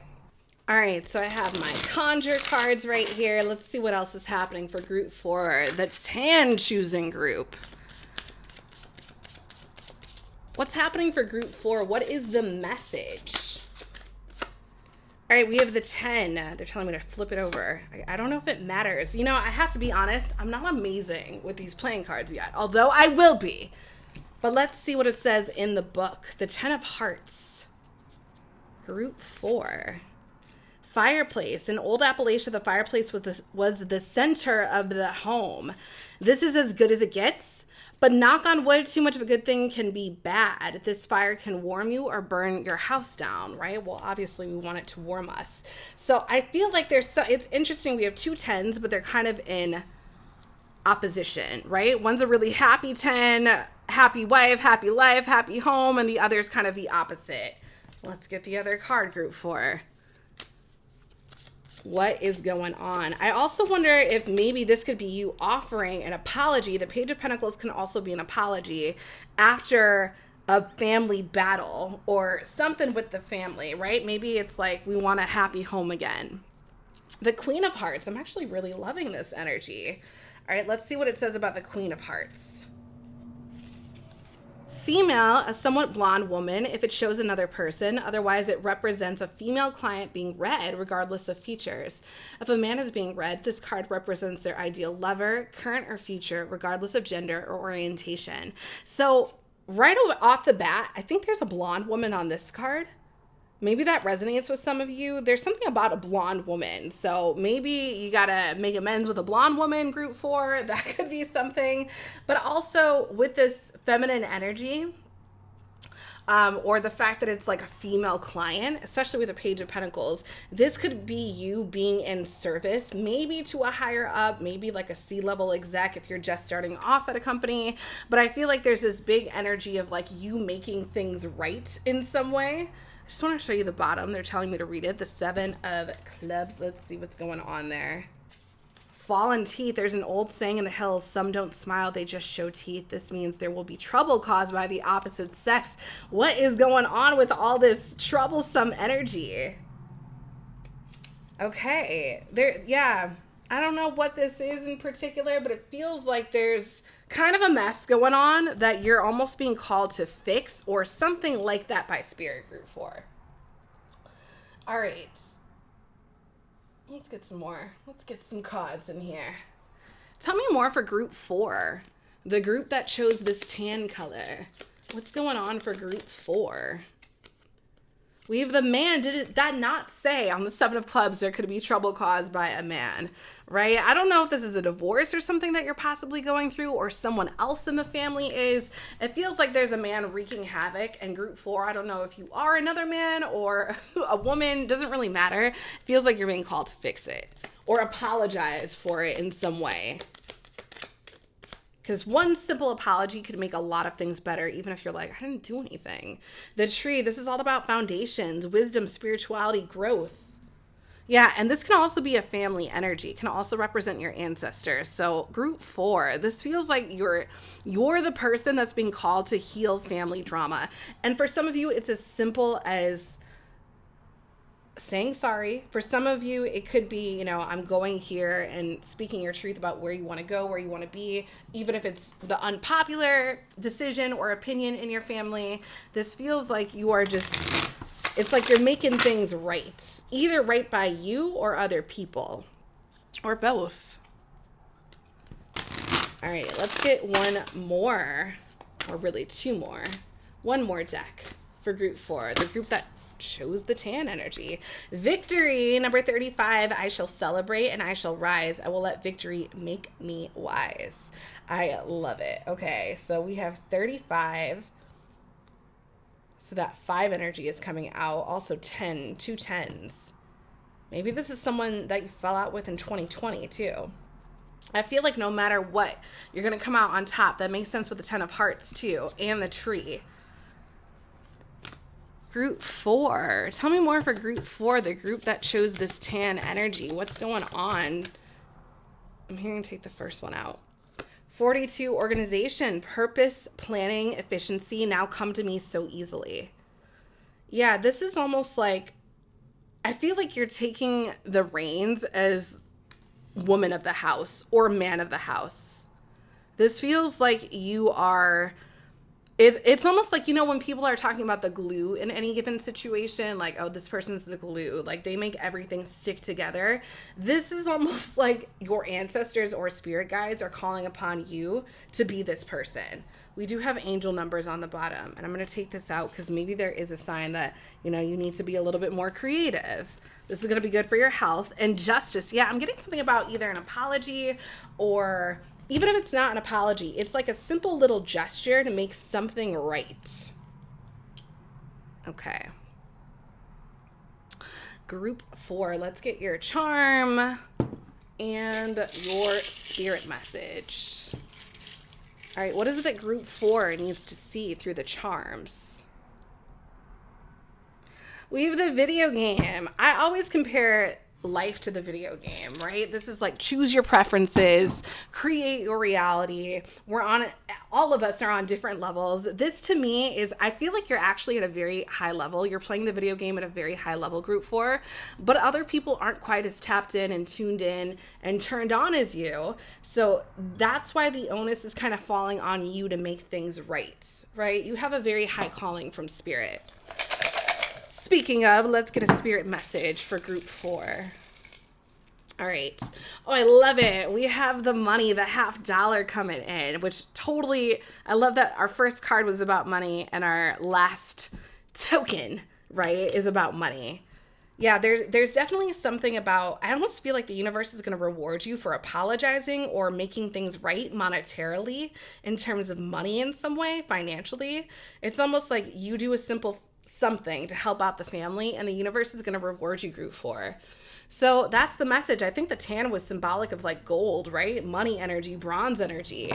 All right, so I have my conjure cards right here. Let's see what else is happening for group 4, the tan choosing group. What's happening for group 4? What is the message? All right, we have the 10. They're telling me to flip it over. I don't know if it matters. You know, I have to be honest. I'm not amazing with these playing cards yet, although I will be. But let's see what it says in the book. The 10 of Hearts. Group 4. Fireplace. In old Appalachia, the fireplace was the center of the home. This is as good as it gets. But knock on wood, too much of a good thing can be bad. This fire can warm you or burn your house down, right? Well, obviously we want it to warm us. So I feel like it's interesting. We have 2 10s, but they're kind of in opposition, right? One's a really happy 10, happy wife, happy life, happy home, and the other's kind of the opposite. Let's get the other card, group 4. What is going on? I also wonder if maybe this could be you offering an apology. The Page of Pentacles can also be an apology after a family battle or something with the family, right? Maybe it's like we want a happy home again. The Queen of Hearts. I'm actually really loving this energy. All right, let's see what it says about the Queen of Hearts. Female, a somewhat blonde woman, if it shows another person. Otherwise, it represents a female client being read, regardless of features. If a man is being read, this card represents their ideal lover, current or future, regardless of gender or orientation. So, right off the bat, I think there's a blonde woman on this card. Maybe that resonates with some of you. There's something about a blonde woman. So maybe you got to make amends with a blonde woman, group 4. That could be something. But also with this feminine energy, or the fact that it's like a female client, especially with a Page of Pentacles, this could be you being in service, maybe to a higher up, maybe like a C-level exec if you're just starting off at a company. But I feel like there's this big energy of like you making things right in some way. I just want to show you the bottom. They're telling me to read it. The 7 of Clubs. Let's see what's going on there. Fallen teeth. There's an old saying in the hills, some don't smile, they just show teeth. This means there will be trouble caused by the opposite sex. What is going on with all this troublesome energy? Okay. Yeah. I don't know what this is in particular, but it feels like there's kind of a mess going on that you're almost being called to fix or something like that by Spirit, group 4. All right. Let's get some more. Let's get some cards in here. Tell me more for group 4, the group that chose this tan color. What's going on for group 4? We have the man. Did that not say on the 7 of Clubs there could be trouble caused by a man, right? I don't know if this is a divorce or something that you're possibly going through or someone else in the family is. It feels like there's a man wreaking havoc, and group 4, I don't know if you are another man or a woman. Doesn't really matter. It feels like you're being called to fix it or apologize for it in some way. Because one simple apology could make a lot of things better, even if you're like, I didn't do anything. The Tree, this is all about foundations, wisdom, spirituality, growth. Yeah, and this can also be a family energy. It can also represent your ancestors. So group 4, this feels like you're the person that's being called to heal family drama. And for some of you, it's as simple as saying sorry. For some of you, it could be, you know, I'm going here and speaking your truth about where you want to go, where you want to be, even if it's the unpopular decision or opinion in your family. This feels like you are just, it's like you're making things right, either right by you or other people, or both. All right, let's get one more, or really 2 more. One more deck for group 4, the group that chose the tan energy. Victory, number 35. I shall celebrate and I shall rise. I will let victory make me wise. I love it. Okay, so we have 35. So that 5 energy is coming out. Also 10, 2 10s. Maybe this is someone that you fell out with in 2020 too. I feel like no matter what, you're going to come out on top. That makes sense with the 10 of Hearts too, and the Tree. Group 4. Tell me more for group 4, the group that chose this tan energy. What's going on? I'm hearing take the first one out. 42, organization, purpose, planning, efficiency now come to me so easily. Yeah, this is almost like, I feel like you're taking the reins as woman of the house or man of the house. This feels like you are, It's almost like, you know, when people are talking about the glue in any given situation, like, oh, this person's the glue, like they make everything stick together. This is almost like your ancestors or spirit guides are calling upon you to be this person. We do have angel numbers on the bottom, and I'm going to take this out because maybe there is a sign that, you know, you need to be a little bit more creative. This is going to be good for your health and justice. Yeah, I'm getting something about either an apology, or even if it's not an apology, it's like a simple little gesture to make something right. Okay. Group 4, let's get your charm and your spirit message. All right, what is it that group 4 needs to see through the charms? We have the video game. I always compare life to the video game, right? This is like choose your preferences, create your reality. All of us are on different levels. This to me is, I feel like you're actually at a very high level. You're playing the video game at a very high level, group 4, but other people aren't quite as tapped in and tuned in and turned on as you. So that's why the onus is kind of falling on you to make things right? You have a very high calling from spirit. Speaking of, let's get a spirit message for group 4. All right. Oh, I love it. We have the money, the $50 coming in, which totally, I love that our first card was about money and our last token, right, is about money. Yeah, there's definitely something about, I almost feel like the universe is going to reward you for apologizing or making things right monetarily in terms of money in some way, financially. It's almost like you do a simple something to help out the family and the universe is going to reward you, group 4. So that's the message. I think the tan was symbolic of like gold, right? Money energy, bronze energy.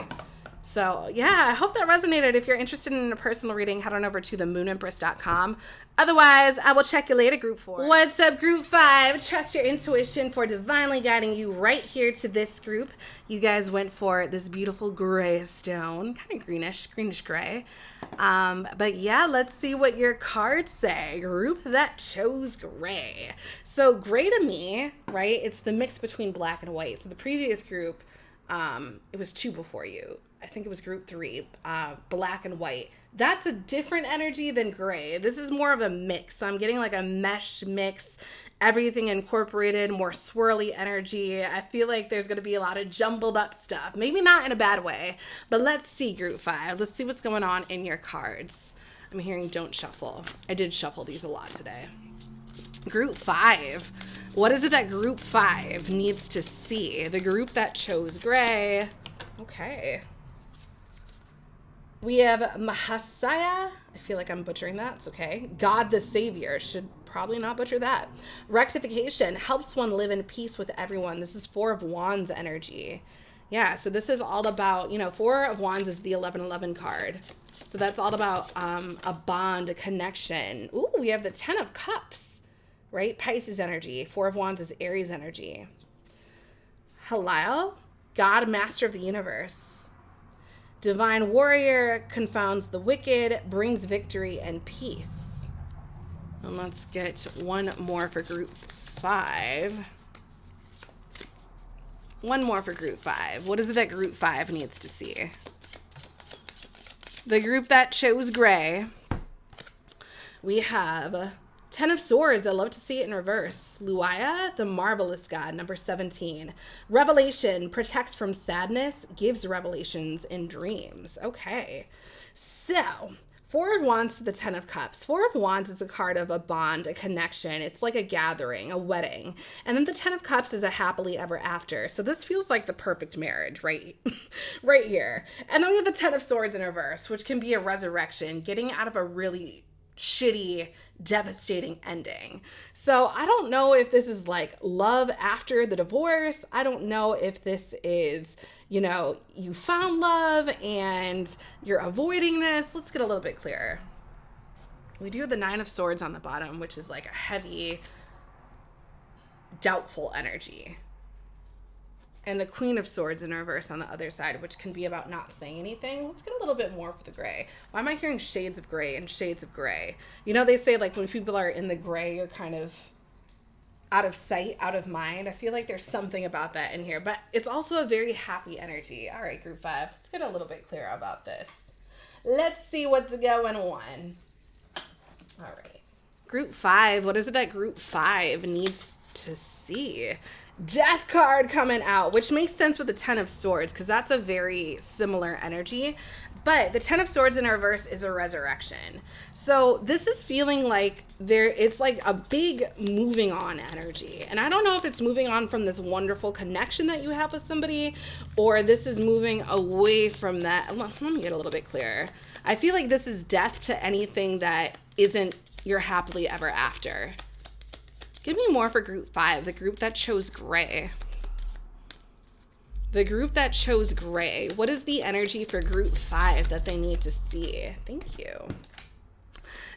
So yeah, I hope that resonated. If you're interested in a personal reading, head on over to themoonempress.com. Otherwise, I will check you later, group 4. What's up, group 5? Trust your intuition for divinely guiding you right here to this group. You guys went for this beautiful gray stone, kind of greenish gray. But yeah, let's see what your cards say. Group that chose gray. So gray to me, right? It's the mix between black and white. So the previous group, it was 2 before you. I think it was group 3, black and white. That's a different energy than gray. This is more of a mix. So I'm getting like a mesh mix, everything incorporated, more swirly energy. I feel like there's going to be a lot of jumbled up stuff. Maybe not in a bad way, but let's see, group 5. Let's see what's going on in your cards. I'm hearing don't shuffle. I did shuffle these a lot today. Group 5. What is it that group 5 needs to see? The group that chose gray. Okay. We have Mahasaya. I feel like I'm butchering that. It's okay. God the Savior. Should probably not butcher that. Rectification. Helps one live in peace with everyone. This is 4 of Wands energy. Yeah, so this is all about, 4 of Wands is the 1111 card. So that's all about a bond, a connection. Ooh, we have the 10 of Cups, right? Pisces energy. 4 of Wands is Aries energy. Halal. God, master of the universe. Divine warrior, confounds the wicked, brings victory and peace. And let's get one more for group 5. One more for group 5. What is it that group 5 needs to see? The group that chose gray. We have 10 of Swords. I love to see it in reverse. Luaya, the marvelous god, number 17. Revelation, protects from sadness, gives revelations in dreams. Okay. So, 4 of Wands to the 10 of Cups. 4 of Wands is a card of a bond, a connection. It's like a gathering, a wedding. And then the 10 of Cups is a happily ever after. So this feels like the perfect marriage, right? Right here. And then we have the 10 of Swords in reverse, which can be a resurrection, getting out of a really shitty, devastating ending. So I don't know if this is like love after the divorce. I don't know if this is, you found love and you're avoiding this. Let's get a little bit clearer. We do have the 9 of Swords on the bottom, which is like a heavy, doubtful energy. And the Queen of Swords in reverse on the other side, which can be about not saying anything. Let's get a little bit more for the gray. Why am I hearing shades of gray and shades of gray? They say like when people are in the gray, you're kind of out of sight, out of mind. I feel like there's something about that in here, but it's also a very happy energy. All right, group 5, let's get a little bit clearer about this. Let's see what's going on. All right. Group 5. What is it that group 5 needs to see? Death card coming out, which makes sense with the Ten of Swords because that's a very similar energy. But the Ten of Swords in reverse is a resurrection. So this is feeling like it's like a big moving on energy. And I don't know if it's moving on from this wonderful connection that you have with somebody, or this is moving away from that. Let me get a little bit clearer. I feel like this is death to anything that isn't your happily ever after. Give me more for group 5, the group that chose gray. The group that chose gray. What is the energy for group 5 that they need to see? Thank you.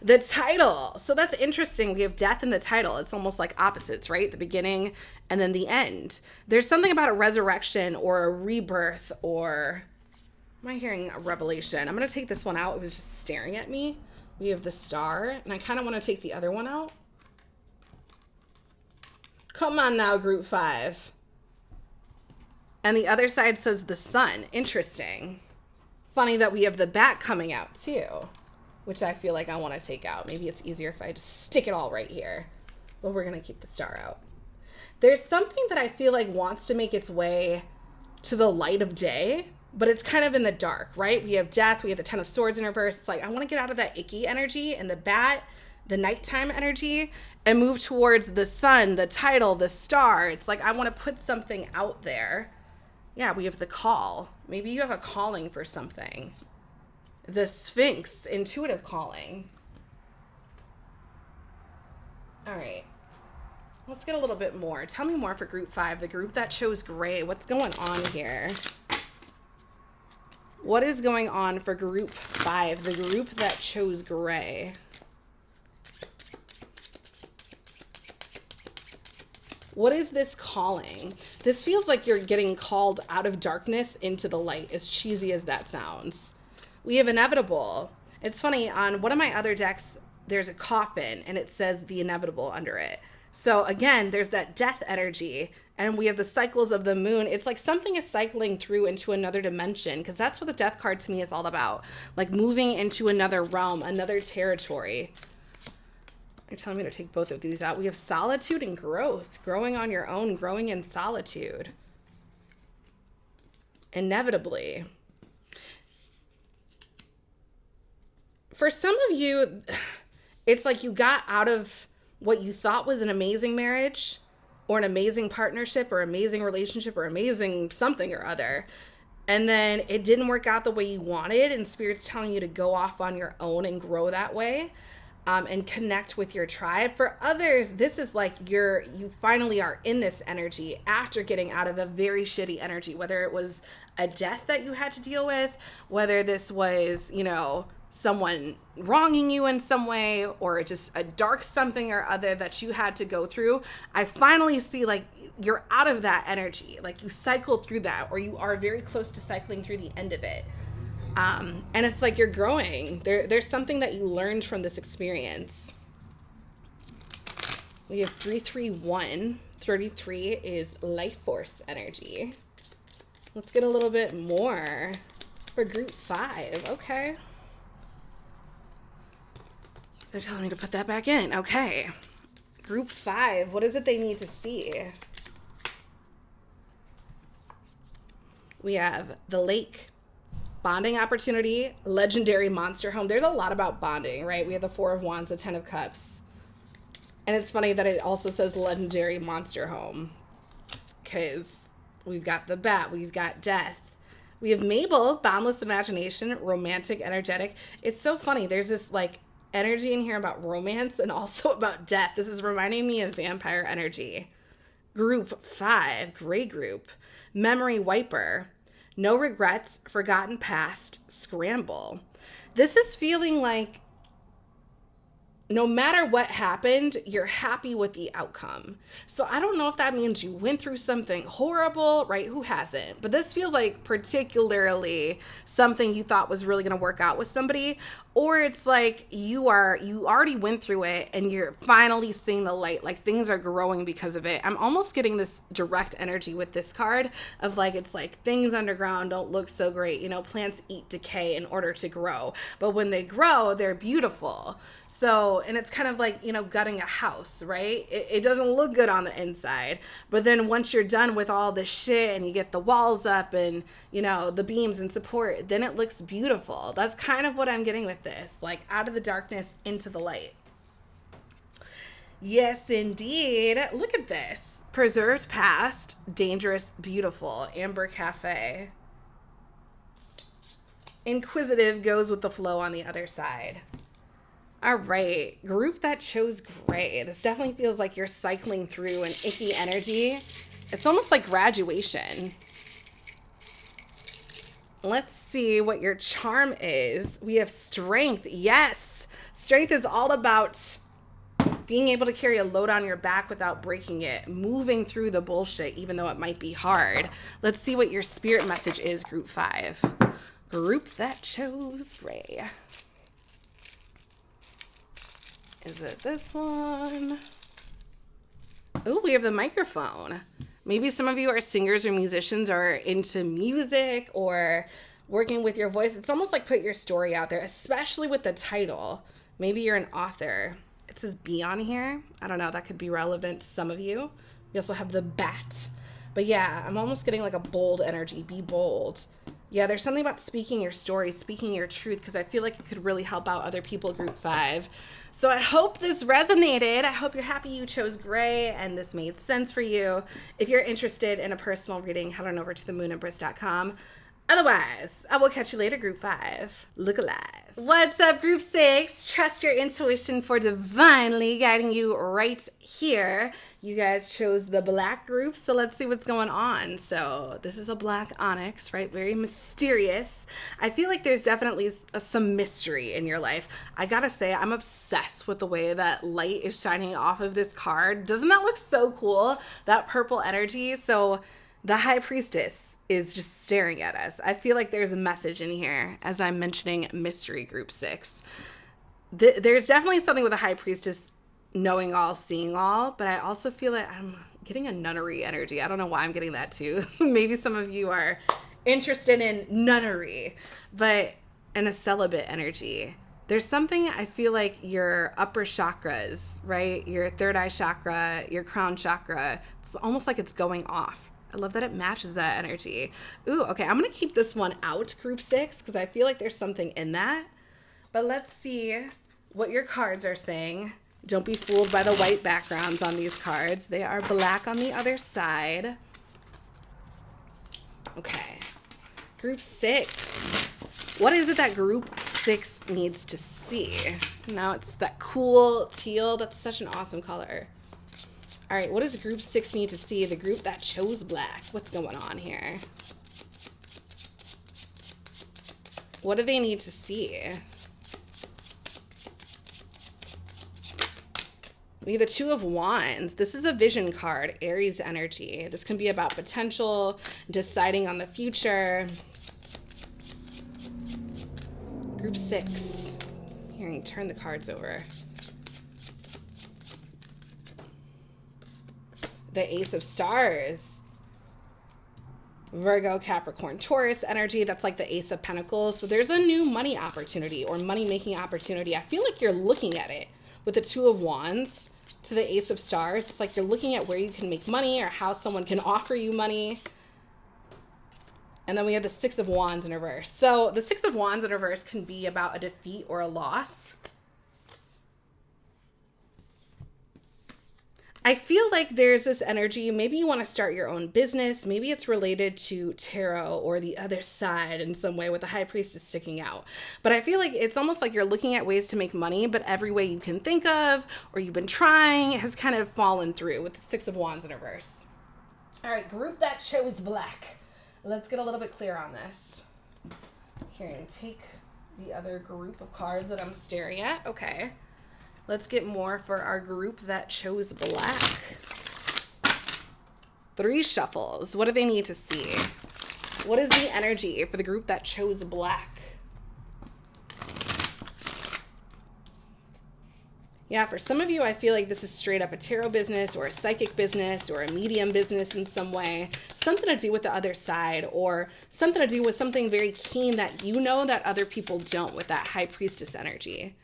The title. So that's interesting. We have death in the title. It's almost like opposites, right? The beginning and then the end. There's something about a resurrection or a rebirth, or am I hearing a revelation? I'm going to take this one out. It was just staring at me. We have the Star, and I kind of want to take the other one out. Come on now, group 5. And the other side says the Sun. Interesting. Funny that we have the Bat coming out too, which I feel like I want to take out. Maybe it's easier if I just stick it all right here. But we're going to keep the Star out. There's something that I feel like wants to make its way to the light of day, but it's kind of in the dark, right? We have death. We have the Ten of Swords in reverse. It's like I want to get out of that icky energy and the Bat, the nighttime energy, and move towards the Sun, the title, the Star. It's like I want to put something out there. Yeah, we have the Call. Maybe you have a calling for something. The Sphinx, intuitive calling. All right. Let's get a little bit more. Tell me more for group 5, the group that chose gray. What's going on here? What is going on for group 5, the group that chose gray? What is this calling? This feels like you're getting called out of darkness into the light, as cheesy as that sounds. We have inevitable. It's funny, on one of my other decks, there's a coffin and it says the inevitable under it. So again, there's that death energy, and we have the cycles of the moon. It's like something is cycling through into another dimension, because that's what the death card to me is all about. Like moving into another realm, another territory. You're telling me to take both of these out. We have solitude and growth. Growing on your own, growing in solitude. Inevitably. For some of you, it's like you got out of what you thought was an amazing marriage or an amazing partnership or amazing relationship or amazing something or other. And then it didn't work out the way you wanted, and Spirit's telling you to go off on your own and grow that way. And connect with your tribe. For others, this is like you finally are in this energy after getting out of a very shitty energy, whether it was a death that you had to deal with, whether this was, someone wronging you in some way, or just a dark something or other that you had to go through. I finally see like you're out of that energy, like you cycled through that, or you are very close to cycling through the end of it. And it's like you're growing. There's something that you learned from this experience. We have 331. 33 is life force energy. Let's get a little bit more for group 5. Okay. They're telling me to put that back in. Okay. Group 5. What is it they need to see? We have the lake. Bonding opportunity, legendary monster home. There's a lot about bonding, right? We have the 4 of Wands, the 10 of Cups. And it's funny that it also says legendary monster home, because we've got the Bat, we've got death. We have Mabel, boundless imagination, romantic, energetic. It's so funny. There's this like energy in here about romance and also about death. This is reminding me of vampire energy. Group 5, gray group, memory wiper. No regrets, forgotten past, scramble. This is feeling like no matter what happened, you're happy with the outcome. So I don't know if that means you went through something horrible, right? Who hasn't? But this feels like particularly something you thought was really going to work out with somebody, or it's like you already went through it and you're finally seeing the light, like things are growing because of it. I'm almost getting this direct energy with this card of like, it's like things underground don't look so great. You know, plants eat decay in order to grow, but when they grow, they're beautiful. So, and it's kind of like, you know, gutting a house, right? It doesn't look good on the inside, but then once you're done with all the shit and you get the walls up and, you know, the beams and support, then it looks beautiful. That's kind of what I'm getting with this, like out of the darkness into the light. Yes, indeed. Look at this. Preserved past, dangerous, beautiful. Amber Cafe. Inquisitive goes with the flow on the other side. All right, group that chose gray. This definitely feels like you're cycling through an icky energy. It's almost like graduation. Let's see what your charm is. We have strength. Yes, strength is all about being able to carry a load on your back without breaking it, moving through the bullshit, even though it might be hard. Let's see what your spirit message is, group 5. Group that chose gray. Is it this one? Oh, we have the microphone. Maybe some of you are singers or musicians or into music or working with your voice. It's almost like put your story out there, especially with the title. Maybe you're an author. It says be on here. I don't know. That could be relevant to some of you. We also have the bat. But yeah, I'm almost getting like a bold energy. Be bold. Yeah, there's something about speaking your story, speaking your truth, because I feel like it could really help out other people, group 5. So I hope this resonated. I hope you're happy you chose gray and this made sense for you. If you're interested in a personal reading, head on over to themoonempress.com. Otherwise, I will catch you later, group 5. Look alive. What's up, group 6? Trust your intuition for divinely guiding you right here. You guys chose the black group, so let's see what's going on. So this is a black onyx, right? Very mysterious. I feel like there's definitely some mystery in your life. I gotta say, I'm obsessed with the way that light is shining off of this card. Doesn't that look so cool? That purple energy. So the High Priestess is just staring at us. I feel like there's a message in here as I'm mentioning mystery group 6. There's definitely something with the High Priestess knowing all, seeing all, but I also feel like I'm getting a nunnery energy. I don't know why I'm getting that too. Maybe some of you are interested in nunnery, but in a celibate energy. There's something I feel like your upper chakras, right? Your third eye chakra, your crown chakra, it's almost like it's going off. I love that it matches that energy. Ooh, okay, I'm going to keep this one out, group 6, because I feel like there's something in that. But let's see what your cards are saying. Don't be fooled by the white backgrounds on these cards. They are black on the other side. Okay, group 6. What is it that group 6 needs to see? Now it's that cool teal. That's such an awesome color. All right, what does group 6 need to see? The group that chose black. What's going on here? What do they need to see? We have the 2 of Wands. This is a vision card, Aries energy. This can be about potential, deciding on the future. Group 6. Here, you turn the cards over. The Ace of Stars. Virgo, Capricorn, Taurus energy. That's like the Ace of Pentacles. So there's a new money opportunity or money-making opportunity. I feel like you're looking at it with the 2 of Wands to the Ace of Stars. It's like you're looking at where you can make money or how someone can offer you money. And then we have the 6 of Wands in reverse. So the 6 of Wands in reverse can be about a defeat or a loss. I feel like there's this energy. Maybe you want to start your own business. Maybe it's related to tarot or the other side in some way with the High Priestess sticking out. But I feel like it's almost like you're looking at ways to make money, but every way you can think of or you've been trying has kind of fallen through with the 6 of Wands in reverse. All right, group that chose black. Let's get a little bit clearer on this. Here, and take the other group of cards that I'm staring at. Okay. Let's get more for our group that chose black. 3 shuffles. What do they need to see? What is the energy for the group that chose black? Yeah, for some of you, I feel like this is straight up a tarot business or a psychic business or a medium business in some way. Something to do with the other side, or something to do with something very keen that you know that other people don't, with that High Priestess energy.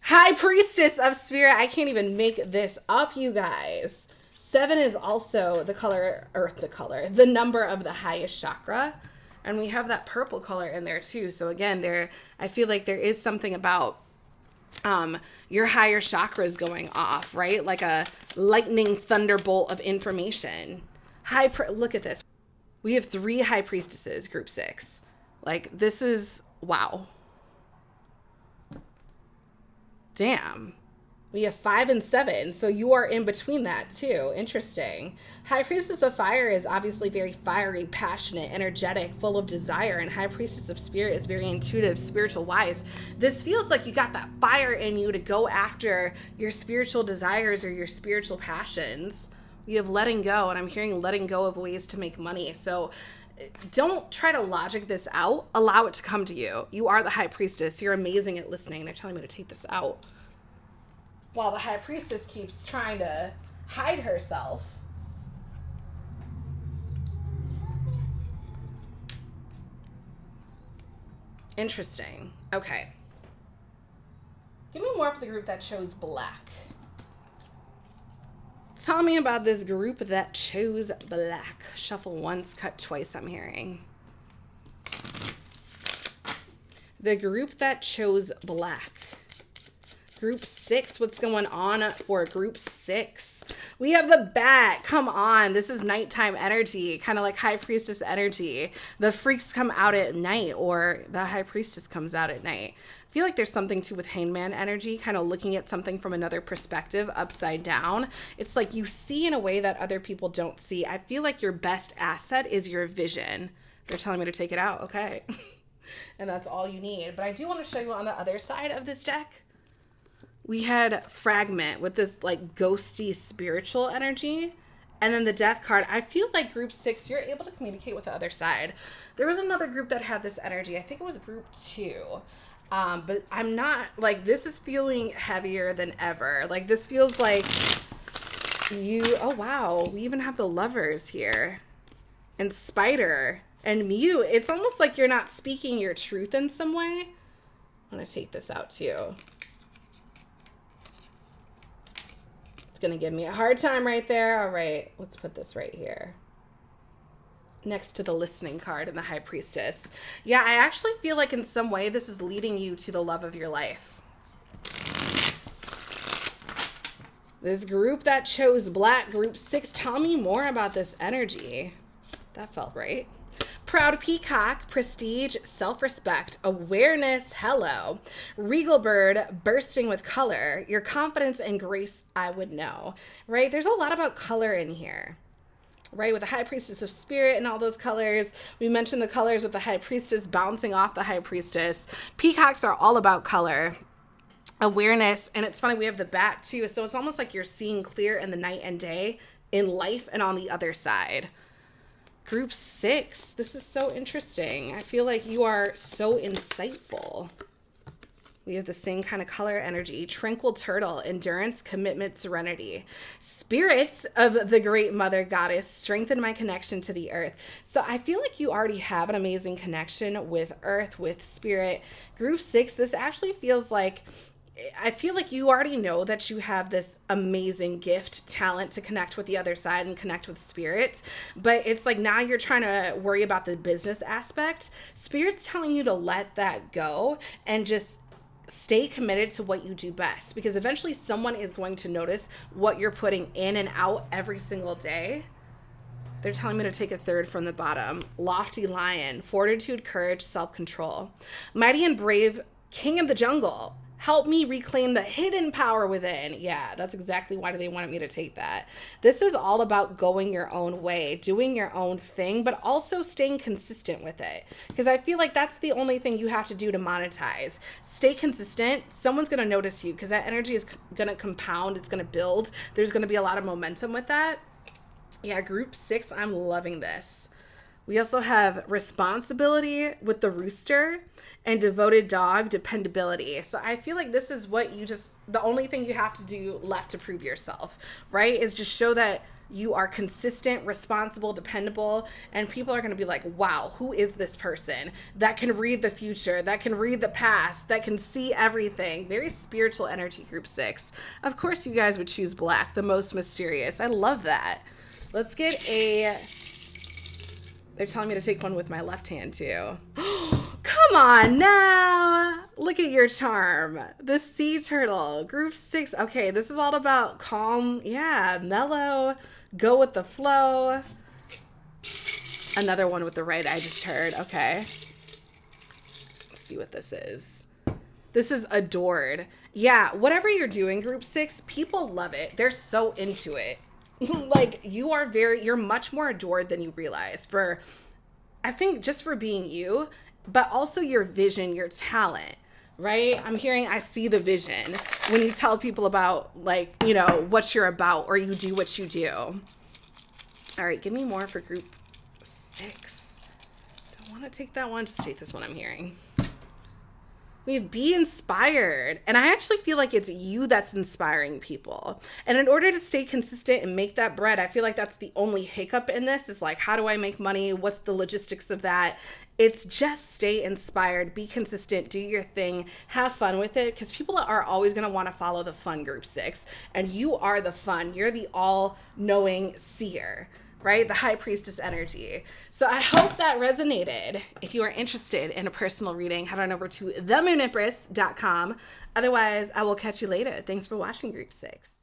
High Priestess of Spirit. I can't even make this up, you guys. 7 is also the color, the number of the highest chakra. And we have that purple color in there too. So again, I feel like there is something about your higher chakras going off, right? Like a lightning thunderbolt of information. Look at this. We have 3 High Priestesses, group 6. Like, this is, wow. Damn. We have 5 and 7, so you are in between that too. Interesting. High Priestess of Fire is obviously very fiery, passionate, energetic, full of desire, and High Priestess of Spirit is very intuitive, spiritual wise. This feels like you got that fire in you to go after your spiritual desires or your spiritual passions. We have letting go, and I'm hearing letting go of ways to make money. So don't try to logic this out. Allow it to come to you. You are the High Priestess. You're amazing at listening. They're telling me to take this out, while the High Priestess keeps trying to hide herself. Interesting. Okay. Give me more for the group that chose black. Tell me about this group that chose black. Shuffle once, cut twice, I'm hearing. The group that chose black. Group 6, what's going on for group 6? We have the bat. Come on. This is nighttime energy, kind of like High Priestess energy. The freaks come out at night, or the High Priestess comes out at night. I feel like there's something too with Hangman energy, kind of looking at something from another perspective, upside down. It's like you see in a way that other people don't see. I feel like your best asset is your vision. They're telling me to take it out. Okay. And that's all you need. But I do want to show you on the other side of this deck. We had Fragment with this like ghosty spiritual energy. And then the Death card. I feel like group 6, you're able to communicate with the other side. There was another group that had this energy. I think it was group 2. But I'm not, like, this is feeling heavier than ever. Like, this feels like oh wow, we even have the Lovers here. And Spider and Mute. It's almost like you're not speaking your truth in some way. I'm going to take this out too. It's going to give me a hard time right there. All right, let's put this right here next to the Listening card and the High Priestess. Yeah, I actually feel like in some way this is leading you to the love of your life. This group that chose black, group 6, tell me more about this energy. That felt right. Proud Peacock, prestige, self-respect, awareness, hello. Regal Bird, bursting with color, your confidence and grace, I would know, right? There's a lot about color in here, right? With the High Priestess of Spirit and all those colors. We mentioned the colors with the High Priestess bouncing off the High Priestess. Peacocks are all about color, awareness, and it's funny, we have the bat too. So it's almost like you're seeing clear in the night and day, in life and on the other side. Group 6, this is so interesting. I feel like you are so insightful. We have the same kind of color energy. Tranquil Turtle, endurance, commitment, serenity. Spirits of the Great Mother Goddess, strengthen my connection to the earth. So I feel like you already have an amazing connection with earth, with spirit. Group 6, this actually feels like, I feel like you already know that you have this amazing gift, talent to connect with the other side and connect with spirit. But it's like now you're trying to worry about the business aspect. Spirit's telling you to let that go and just stay committed to what you do best, because eventually someone is going to notice what you're putting in and out every single day. They're telling me to take a third from the bottom. Lofty Lion, fortitude, courage, self-control. Mighty and brave, king of the jungle. help me reclaim the hidden power within. Yeah, that's exactly why they wanted me to take that. This is all about going your own way, doing your own thing, but also staying consistent with it. Because I feel like that's the only thing you have to do to monetize. Stay consistent. Someone's going to notice you because that energy is going to compound. It's going to build. There's going to be a lot of momentum with that. Yeah, group 6, I'm loving this. We also have responsibility with the rooster and devoted dog, dependability. So I feel like this is what the only thing you have to do left to prove yourself, right? Is just show that you are consistent, responsible, dependable, and people are going to be like, wow, who is this person that can read the future, that can read the past, that can see everything? Very spiritual energy, group 6. Of course, you guys would choose black, the most mysterious. I love that. Let's get they're telling me to take one with my left hand too. Come on now. Look at your charm. The sea turtle, group 6. Okay, this is all about calm. Yeah, mellow, go with the flow. Another one with the right I just heard. Okay. Let's see what this is. This is adored. Yeah, whatever you're doing, group 6, people love it. They're so into it. Like you're much more adored than you realize I think just for being you, but also your vision, your talent, right? I'm hearing, I see the vision when you tell people about what you're about or you do what you do. All right, give me more for group 6. Don't want to take that one, just take this one I'm hearing. We be inspired. And I actually feel like it's you that's inspiring people. And in order to stay consistent and make that bread, I feel like that's the only hiccup in this is like, how do I make money? What's the logistics of that? It's just stay inspired, be consistent, do your thing, have fun with it, because people are always going to want to follow the fun, group 6. And you are the fun. You're the all-knowing seer, right? The high priestess energy. So I hope that resonated. If you are interested in a personal reading, head on over to themoonempress.com. Otherwise, I will catch you later. Thanks for watching, group 6.